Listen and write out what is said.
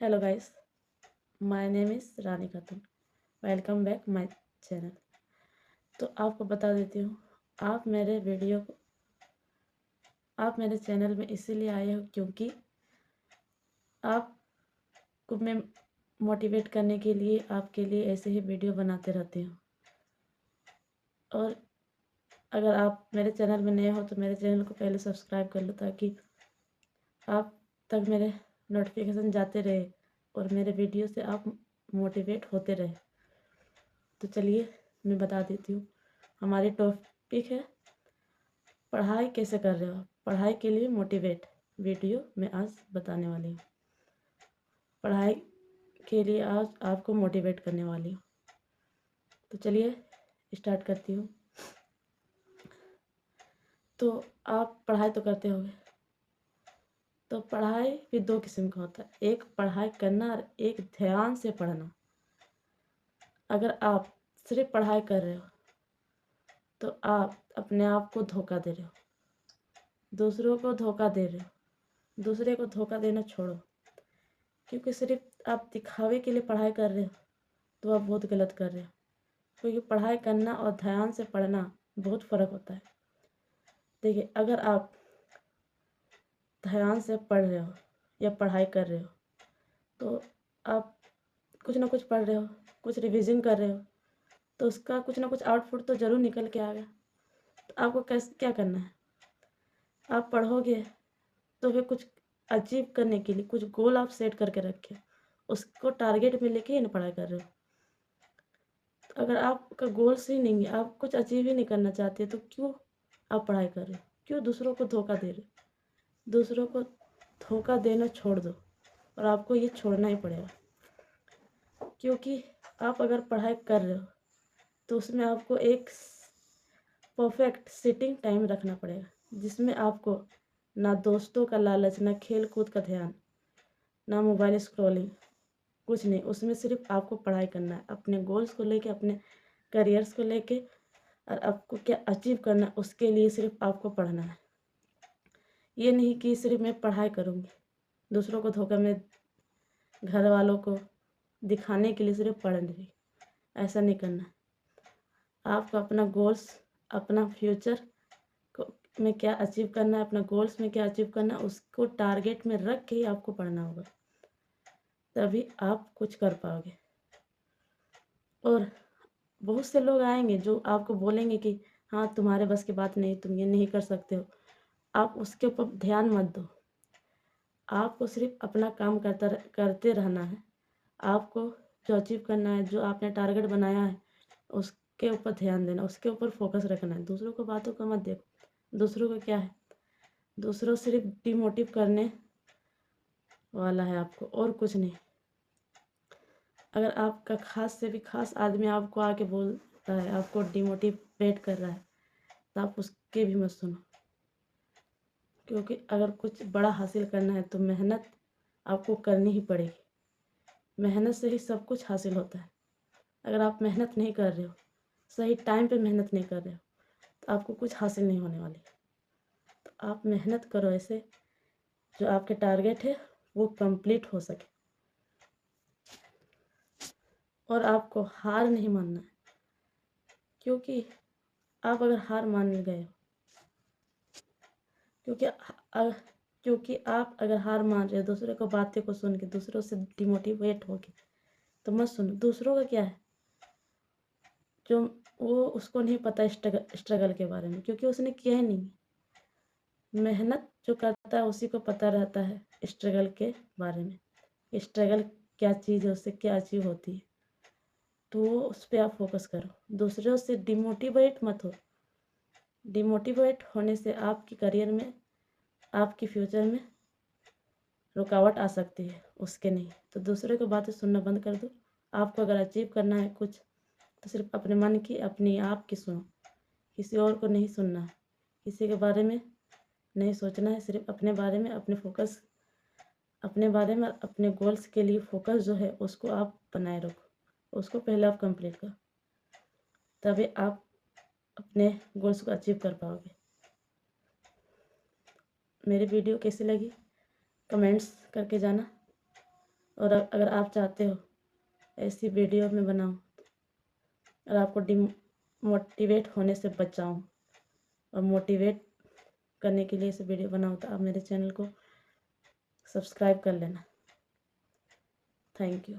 Hello guys, my name is Rani Khatun. Welcome back my channel. तो आपको बता देती हूँ, आप मेरे वीडियो को आप मेरे चैनल में इसीलिए आए हो क्योंकि आपको मैं मोटिवेट करने के लिए आपके लिए ऐसे ही वीडियो बनाते रहती हूँ। और अगर आप मेरे चैनल में नए हो तो मेरे चैनल को पहले सब्सक्राइब कर लो ताकि आप तक मेरे नोटिफिकेशन जाते रहे और मेरे वीडियो से आप मोटिवेट होते रहे। तो चलिए मैं बता देती हूँ, हमारी टॉपिक है पढ़ाई कैसे कर रहे हो। पढ़ाई के लिए मोटिवेट वीडियो मैं आज बताने वाली हूँ। पढ़ाई के लिए आज आपको मोटिवेट करने वाली हूँ। तो चलिए स्टार्ट करती हूँ। तो आप पढ़ाई तो करते होंगे। तो पढ़ाई भी दो किस्म का होता है, एक पढ़ाई करना और एक ध्यान से पढ़ना। अगर आप सिर्फ पढ़ाई कर रहे हो तो आप अपने आप को धोखा दे रहे हो, दूसरों को धोखा दे रहे हो। दूसरे को धोखा देना छोड़ो, क्योंकि सिर्फ आप दिखावे के लिए पढ़ाई कर रहे हो तो आप बहुत गलत कर रहे हो। क्योंकि पढ़ाई करना और ध्यान से पढ़ना बहुत फ़र्क होता है। देखिए, अगर आप ध्यान से पढ़ रहे हो या पढ़ाई कर रहे हो तो आप कुछ ना कुछ पढ़ रहे हो, कुछ रिवीजन कर रहे हो, तो उसका कुछ ना कुछ आउटपुट तो ज़रूर निकल के आएगा। तो आपको कैसे क्या करना है, आप पढ़ोगे तो फिर कुछ अचीव करने के लिए कुछ गोल आप सेट करके रखे, उसको टारगेट में लेके ही ना पढ़ाई कर रहे हो। तो अगर आपका गोल्स ही नहीं है, आप कुछ अचीव ही नहीं करना चाहते, तो क्यों आप पढ़ाई कर रहे हो? क्यों दूसरों को धोखा दे रहे हो? दूसरों को धोखा देना छोड़ दो, और आपको ये छोड़ना ही पड़ेगा। क्योंकि आप अगर पढ़ाई कर रहे हो तो उसमें आपको एक परफेक्ट सिटिंग टाइम रखना पड़ेगा, जिसमें आपको ना दोस्तों का लालच, ना खेल कूद का ध्यान, ना मोबाइल स्क्रॉलिंग, कुछ नहीं। उसमें सिर्फ आपको पढ़ाई करना है, अपने गोल्स को लेके, अपने करियर्स को लेके, और आपको क्या अचीव करना है उसके लिए सिर्फ आपको पढ़ना है। ये नहीं कि सिर्फ मैं पढ़ाई करूँगी, दूसरों को धोखा में, घर वालों को दिखाने के लिए सिर्फ पढ़ रही, ऐसा नहीं करना है। आपको अपना गोल्स, अपना फ्यूचर को में क्या अचीव करना है, अपना गोल्स में क्या अचीव करना है, उसको टारगेट में रख के ही आपको पढ़ना होगा, तभी आप कुछ कर पाओगे। और बहुत से लोग आएंगे जो आपको बोलेंगे कि हाँ तुम्हारे बस की बात नहीं, तुम ये नहीं कर सकते हो। आप उसके ऊपर ध्यान मत दो, आपको सिर्फ अपना काम करते रहना है। आपको जो अचीव करना है, जो आपने टारगेट बनाया है, उसके ऊपर ध्यान देना, उसके ऊपर फोकस रखना है। दूसरों को बातों को मत देखो, दूसरों को क्या है, दूसरों सिर्फ डिमोटिव करने वाला है आपको, और कुछ नहीं। अगर आपका खास से भी खास आदमी आपको आके बोलता है, आपको डिमोटिवेट कर रहा है, तो आप उसके भी मत सुनो। क्योंकि अगर कुछ बड़ा हासिल करना है तो मेहनत आपको करनी ही पड़ेगी। मेहनत से ही सब कुछ हासिल होता है। अगर आप मेहनत नहीं कर रहे हो, सही टाइम पे मेहनत नहीं कर रहे हो, तो आपको कुछ हासिल नहीं होने वाली। तो आप मेहनत करो ऐसे जो आपके टारगेट है वो कंप्लीट हो सके। और आपको हार नहीं मानना है, क्योंकि आप अगर हार मान गए हो, क्योंकि क्योंकि आप अगर हार मान रहे हो दूसरों को बातें को सुन के, दूसरों से डिमोटिवेट होके, तो मत सुनो। दूसरों का क्या है, जो वो उसको नहीं पता स्ट्रगल के बारे में, क्योंकि उसने किया ही नहीं। मेहनत जो करता है उसी को पता रहता है स्ट्रगल के बारे में, स्ट्रगल क्या चीज़ है, उससे क्या अचीव होती है। तो उस पर आप फोकस करो, दूसरों से डिमोटिवेट मत हो। डिमोटिवेट होने से आपकी करियर में, आपकी फ्यूचर में रुकावट आ सकती है, उसके नहीं। तो दूसरे को बातें सुनना बंद कर दो। आपको अगर अचीव करना है कुछ, तो सिर्फ अपने मन की, अपनी आप की सुनो, किसी और को नहीं सुनना है, किसी के बारे में नहीं सोचना है। सिर्फ अपने बारे में, अपने फोकस, अपने बारे में, अपने गोल्स के लिए फोकस जो है उसको आप बनाए रखो, उसको पहले आप कंप्लीट करो, तभी आप अपने गोल्स को अचीव कर पाओगे। मेरी वीडियो कैसी लगी कमेंट्स करके जाना। और अगर आप चाहते हो ऐसी वीडियो मैं बनाऊँ और आपको मोटिवेट होने से बचाऊँ और मोटिवेट करने के लिए इसे वीडियो बनाऊँ, तो आप मेरे चैनल को सब्सक्राइब कर लेना। Thank you.